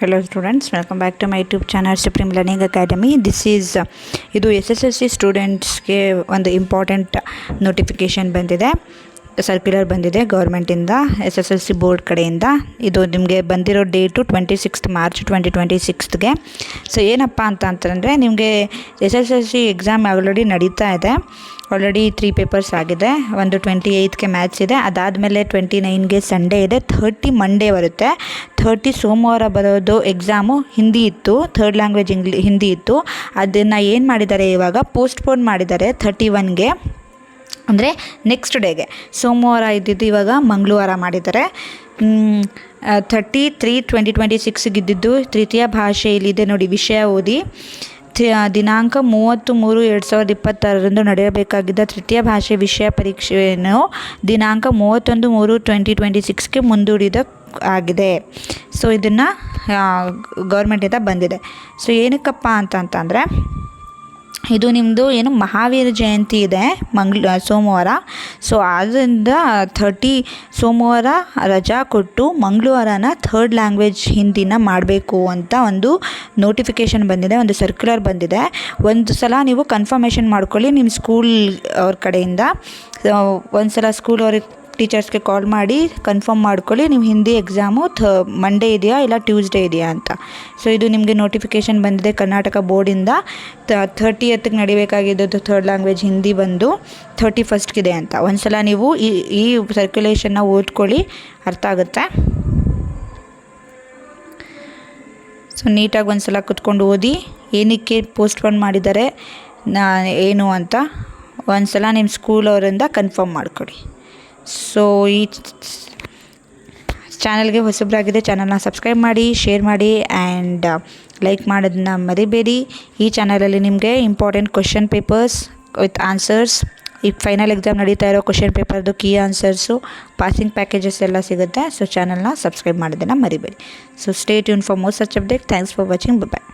Hello students, welcome back to my YouTube channel Supreme Learning Academy. ಇದು SSLC ಸ್ಟೂಡೆಂಟ್ಸ್ಗೆ ಒಂದು important notification ಬಂದಿದೆ, circular ಬಂದಿದೆ ಗೌರ್ಮೆಂಟಿಂದ, SSLC ಬೋರ್ಡ್ ಕಡೆಯಿಂದ. ಇದು ನಿಮಗೆ ಬಂದಿರೋ ಡೇಟು 26 ಮಾರ್ಚ್ 2026ಗೆ. ಸೊ ಏನಪ್ಪ ಅಂತಂದರೆ ನಿಮಗೆ SSLC ಎಕ್ಸಾಮ್ ಆಲ್ರೆಡಿ ನಡೀತಾ ಇದೆ. ಆಲ್ರೆಡಿ 3 ಪೇಪರ್ಸ್ ಆಗಿದೆ. ಒಂದು 28ಗೆ ಮ್ಯಾಥ್ಸ್ ಇದೆ, ಅದಾದಮೇಲೆ 29ಗೆ ಸಂಡೇ ಇದೆ, 30 ಮಂಡೇ ಬರುತ್ತೆ, 30 ಸೋಮವಾರ ಬರೋದು ಎಕ್ಸಾಮು. ಹಿಂದಿ ಇತ್ತು, ಥರ್ಡ್ ಲ್ಯಾಂಗ್ವೇಜ್ ಹಿಂದಿ ಇತ್ತು. ಅದನ್ನು ಏನು ಮಾಡಿದ್ದಾರೆ, ಇವಾಗ ಪೋಸ್ಟ್ಪೋನ್ ಮಾಡಿದ್ದಾರೆ 31ಗೆ, ಅಂದರೆ ನೆಕ್ಸ್ಟ್ ಡೇಗೆ. ಸೋಮವಾರ ಇದ್ದಿದ್ದು ಇವಾಗ ಮಂಗಳವಾರ ಮಾಡಿದ್ದಾರೆ. 30/3/2026 ಇದ್ದಿದ್ದು ತೃತೀಯ ಭಾಷೆಯಲ್ಲಿದೆ ನೋಡಿ. ವಿಷಯ ಓದಿ ದಿನಾಂಕ 30/3/2026 ನಡೆಯಬೇಕಾಗಿದ್ದ ತೃತೀಯ ಭಾಷೆ ವಿಷಯ ಪರೀಕ್ಷೆಯನ್ನು ದಿನಾಂಕ 31/3/2026ಗೆ ಮುಂದೂಡಿದ ಆಗಿದೆ. ಸೊ ಇದನ್ನು ಗೌರ್ಮೆಂಟಿಂದ ಬಂದಿದೆ. ಸೊ ಏನಕ್ಕಪ್ಪ ಅಂತಂದರೆ ಇದು ನಿಮ್ಮದು ಏನು ಮಹಾವೀರ ಜಯಂತಿ ಇದೆ ಸೋಮವಾರ. ಸೊ ಆದ್ದರಿಂದ 30 ಸೋಮವಾರ ರಜಾ ಕೊಟ್ಟು ಮಂಗಳವಾರನ ಥರ್ಡ್ ಲ್ಯಾಂಗ್ವೇಜ್ ಹಿಂದಿನ ಮಾಡಬೇಕು ಅಂತ ಒಂದು ನೋಟಿಫಿಕೇಷನ್ ಬಂದಿದೆ, ಒಂದು ಸರ್ಕ್ಯುಲರ್ ಬಂದಿದೆ. ಒಂದು ಸಲ ನೀವು ಕನ್ಫರ್ಮೇಷನ್ ಮಾಡ್ಕೊಳ್ಳಿ ನಿಮ್ಮ ಸ್ಕೂಲ್ ಅವ್ರ ಕಡೆಯಿಂದ. ಒಂದು ಸಲ ಸ್ಕೂಲ್ ಅವ್ರಿಗೆ ಟೀಚರ್ಸ್ಗೆ ಕಾಲ್ ಮಾಡಿ ಕನ್ಫರ್ಮ್ ಮಾಡ್ಕೊಳ್ಳಿ ನಿಮ್ಮ ಹಿಂದಿ ಎಕ್ಸಾಮು ಮಂಡೇ ಇದೆಯಾ ಇಲ್ಲ ಟ್ಯೂಸ್ಡೇ ಇದೆಯಾ ಅಂತ. ಸೊ ಇದು ನಿಮಗೆ ನೋಟಿಫಿಕೇಷನ್ ಬಂದಿದೆ ಕರ್ನಾಟಕ ಬೋರ್ಡಿಂದ. 30th ನಡಿಬೇಕಾಗಿದ್ದು ಥರ್ಡ್ ಲ್ಯಾಂಗ್ವೇಜ್ ಹಿಂದಿ ಬಂದು 31st ಅಂತ. ಒಂದು ಸಲ ನೀವು ಈ ಸರ್ಕ್ಯುಲೇಷನ್ನ ಓದ್ಕೊಳ್ಳಿ, ಅರ್ಥ ಆಗುತ್ತೆ. ಸೊ ನೀಟಾಗಿ ಒಂದು ಸಲ ಕುತ್ಕೊಂಡು ಓದಿ ಏನಕ್ಕೆ ಪೋಸ್ಟ್ಪೋನ್ ಮಾಡಿದ್ದಾರೆ ಏನು ಅಂತ ಒಂದು ಸಲ ನಿಮ್ಮ ಸ್ಕೂಲ್ ಅವರಿಂದ ಕನ್ಫರ್ಮ್ ಮಾಡ್ಕೊಳ್ಳಿ. ಸೊ ಈ ಚಾನಲ್ಗೆ ಹೊಸಬರಾಗಿದೆ, ಚಾನಲ್ನ ಸಬ್ಸ್ಕ್ರೈಬ್ ಮಾಡಿ, ಶೇರ್ ಮಾಡಿ ಆ್ಯಂಡ್ ಲೈಕ್ ಮಾಡೋದನ್ನ ಮರಿಬೇಡಿ. ಈ ಚಾನಲಲ್ಲಿ ನಿಮಗೆ important question papers with answers, ಈ ಫೈನಲ್ ಎಕ್ಸಾಮ್ ನಡೀತಾ ಇರೋ ಕ್ವಶನ್ ಪೇಪರ್ದು ಕೀ ಆನ್ಸರ್ಸು, ಪಾಸಿಂಗ್ ಪ್ಯಾಕೇಜಸ್ ಎಲ್ಲ ಸಿಗುತ್ತೆ. ಸೊ ಚಾನಲ್ನ ಸಬ್ಸ್ಕ್ರೈಬ್ ಮಾಡೋದನ್ನು ಮರಿಬೇಡಿ. So stay tune for more such update. Thanks for watching. Bye.